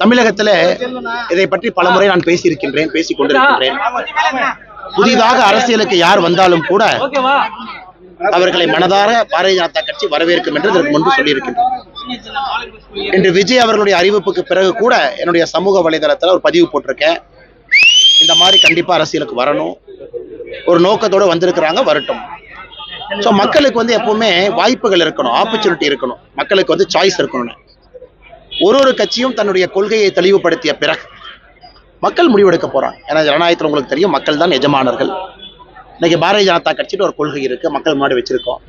தமிழகத்துல இதை பற்றி பலமுறை நான் பேசியிருக்கின்றேன், பேசிக் கொண்டிருக்கின்றேன். புதிதாக அரசியலுக்கு யார் வந்தாலும் கூட அவர்களை மனதார பாரதிய ஜனதா கட்சி வரவேற்கும் என்று இதற்கு முன்பு சொல்லியிருக்கின்றேன். இன்று விஜய் அவர்களுடைய அறிவிப்புக்கு பிறகு கூட என்னுடைய சமூக வலைதளத்தில் ஒரு பதிவு போட்டிருக்கேன். இந்த மாதிரி கண்டிப்பா அரசியலுக்கு வரணும், ஒரு நோக்கத்தோட வந்திருக்கிறாங்க, வரட்டும். ஸோ மக்களுக்கு எப்பவுமே வாய்ப்புகள் இருக்கணும், ஆப்பர்ச்சுனிட்டி இருக்கணும், மக்களுக்கு சாய்ஸ் இருக்கணும். ஒரு கட்சியும் தன்னுடைய கொள்கையை தெளிவுபடுத்திய பிறகு மக்கள் முடிவெடுக்க போறாங்க. ஏன்னா ஜனநாயகத்தில் உங்களுக்கு தெரியும், மக்கள் தான் எஜமானர்கள். இன்னைக்கு பாரதிய ஜனதா கட்சின்னு ஒரு கொள்கை இருக்கு, மக்கள் முன்னாடி வச்சிருக்கோம்.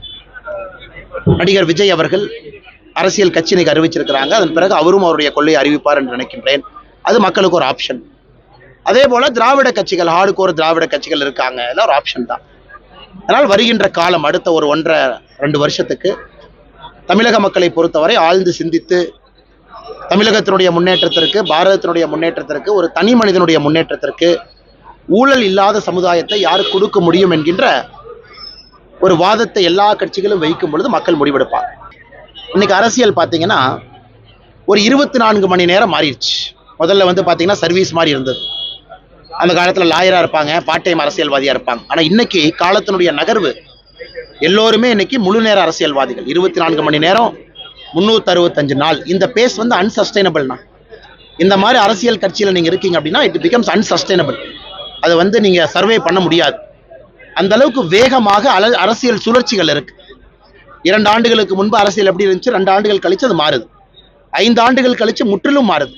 நடிகர் விஜய் அவர்கள் அரசியல் கட்சி இன்னைக்கு அறிவிச்சிருக்கிறாங்க. அதன் பிறகு அவரும் அவருடைய கொள்கையை அறிவிப்பார் என்று நினைக்கின்றேன். அது மக்களுக்கு ஒரு ஆப்ஷன். அதே போல திராவிட கட்சிகள், ஹார்டுகோர் திராவிட கட்சிகள் இருக்காங்க, எல்லாம் ஒரு ஆப்ஷன் தான். அதனால் வருகின்ற காலம் அடுத்த ஒரு 1.5-2 வருஷத்துக்கு தமிழக மக்களை பொறுத்தவரை ஆழ்ந்து சிந்தித்து தமிழகத்தினுடைய முன்னேற்றத்திற்கு, பாரதத்தினுடைய முன்னேற்றத்திற்கு, ஒரு தனி மனிதனுடைய முன்னேற்றத்திற்கு ஊழல் இல்லாத சமுதாயத்தை யார் கொடுக்க முடியும் என்கின்ற ஒரு வாதத்தை எல்லா கட்சிகளும் வைக்கும் பொழுது மக்கள் முடிவெடுப்பாங்க. இன்னைக்கு அரசியல் பார்த்தீங்கன்னா ஒரு 24 மணி நேரம் மாறிடுச்சு. முதல்ல பார்த்தீங்கன்னா சர்வீஸ் மாதிரி இருந்தது. அந்த காலத்தில் லாயரா இருப்பாங்க, பார்ட் டைம் அரசியல்வாதியா இருப்பாங்க. ஆனால் இன்னைக்கு காலத்தினுடைய நகர்வு, எல்லோருமே இன்னைக்கு முழு நேர அரசியல்வாதிகள். 24 மணி நேரம் 365 நாள். இந்த பேஸ் அன்சஸ்டைனபிள்னா, இந்த மாதிரி அரசியல் கட்சியில் நீங்க இருக்கீங்க அப்படின்னா இட் பிகம்ஸ் அன்சஸ்டைனபிள். அது நீங்க சர்வே பண்ண முடியாது. அந்த அளவுக்கு வேகமாக அரசியல் சுழற்சிகள் இருக்கு. 2 ஆண்டுகளுக்கு முன்பு அரசியல் எப்படி இருந்துச்சு, 2 ஆண்டுகள் கழிச்சு அது மாறுது. 5 ஆண்டுகள் கழிச்சு முற்றிலும் மாறுது.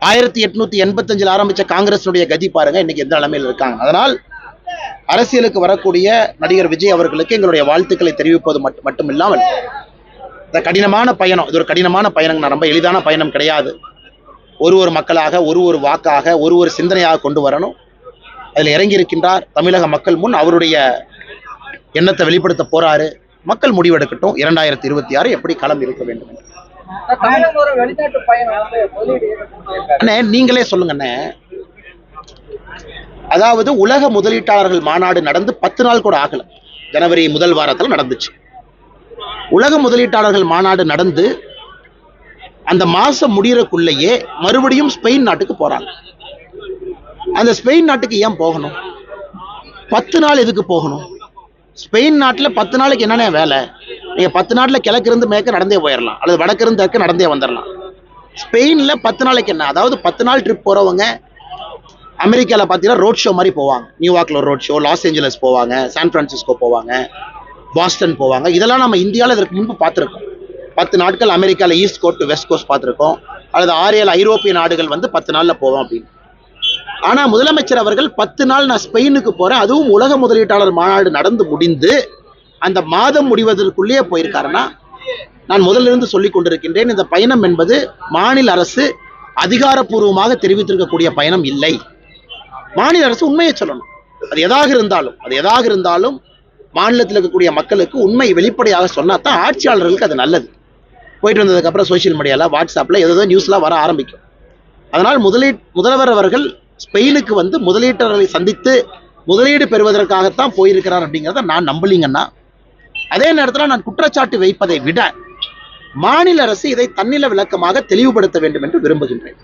1885 ஆரம்பிச்ச காங்கிரஸுடைய கதி பாருங்க இன்னைக்கு எந்த நிலைமையில் இருக்காங்க. அதனால் அரசியலுக்கு வரக்கூடிய நடிகர் விஜய் அவர்களுக்கு எங்களுடைய வாழ்த்துக்களை தெரிவிப்பது மட்டும் இல்லாமல், இந்த கடினமான பயணம், இது ஒரு கடினமான பயணம், ரொம்ப எளிதான பயணம் கிடையாது. ஒரு மக்களாக, ஒரு வாக்காக, ஒரு சிந்தனையாக கொண்டு வரணும். அதில் இறங்கி இருக்கின்றார். தமிழக மக்கள் முன் அவருடைய எண்ணத்தை வெளிப்படுத்த போறாரு. மக்கள் முடிவெடுக்கட்டும் 2026 எப்படி களம் இருக்க வேண்டும் என்று. அண்ணே நீங்களே சொல்லுங்க அண்ணே. அதாவது உலக முதலீட்டாளர்கள் மாநாடு நடந்து 10 நாள் கூட ஆகல. ஜனவரி முதல் வாரத்தில் நடந்துச்சு. உலக முதலீட்டாளர்கள் மாநாடு நடந்து அந்த மாசம் முடியறக்குள்ளேயே மறுபடியும் ஸ்பெயின் நாட்டுக்கு போறாங்க. அந்த ஸ்பெயின் நாட்டுக்கு ஏன் போகணும்? 10 நாள் எதுக்கு போகணும்? ஸ்பெயின் நாட்டில் 10 நாளைக்கு என்னென்ன வேலை? நீங்க 10 நாட்டில் கிழக்கு இருந்து மேற்கு நடந்தே போயிடலாம், அல்லது வடக்கு இருந்து தெற்கு நடந்தே வந்துடலாம். ஸ்பெயின்ல 10 நாளைக்கு என்ன? அதாவது 10 நாள் ட்ரிப் போறவங்க அமெரிக்காவில் பார்த்தீங்கன்னா ரோட் ஷோ மாதிரி போவாங்க. நியூயார்க்ல ஒரு ரோட் ஷோ, லாஸ் ஏஞ்சலஸ் போவாங்க, சான் பிரான்சிஸ்கோ போவாங்க, பாஸ்டன் போவாங்க. இதெல்லாம் நம்ம இந்தியாவில் இதற்கு முன்பு பார்த்துருக்கோம். 10 நாட்கள் அமெரிக்காவில் ஈஸ்ட் கோஸ்ட் வெஸ்ட் கோஸ்ட் பார்த்துருக்கோம். அல்லது 6-7 ஐரோப்பிய நாடுகள் 10 நாள்ல போவோம் அப்படின்னு. ஆனா முதலமைச்சர் அவர்கள் 10 நாள் நான் ஸ்பெயினுக்கு போறேன், அதுவும் உலக முதலீட்டாளர் மாநாடு நடந்து முடிந்து அந்த மாதம் முடிவதற்குள்ளேயே போயிருக்காருன்னா, நான் முதல்ல இருந்து சொல்லிக் கொண்டிருக்கின்றேன், இந்த பயணம் என்பது மாநில அரசு அதிகாரப்பூர்வமாக தெரிவித்திருக்கக்கூடிய பயணம் இல்லை. மாநில அரசு உண்மையை சொல்லணும். அது எதாக இருந்தாலும் மாநிலத்தில் இருக்கக்கூடிய மக்களுக்கு உண்மை வெளிப்படையாக சொன்னா தான் ஆட்சியாளர்களுக்கு அது நல்லது. போயிட்டு வந்ததுக்கு அப்புறம் சோசியல் மீடியால, வாட்ஸ்அப்ல ஏதோ நியூஸ்லாம் வர ஆரம்பிக்கும். அதனால் முதல்வர் அவர்கள் ஸ்பெயினுக்கு முதலீட்டாளர்களை சந்தித்து முதலீடு பெறுவதற்காகத்தான் போயிருக்கிறார் அப்படிங்கிறத நான் நம்பலீங்கன்னா, அதே நேரத்தில் நான் குற்றச்சாட்டு வைப்பதை விட மாநில அரசு இதை தன்னில விளக்கமாக தெளிவுபடுத்த வேண்டும் என்று விரும்புகின்றேன்.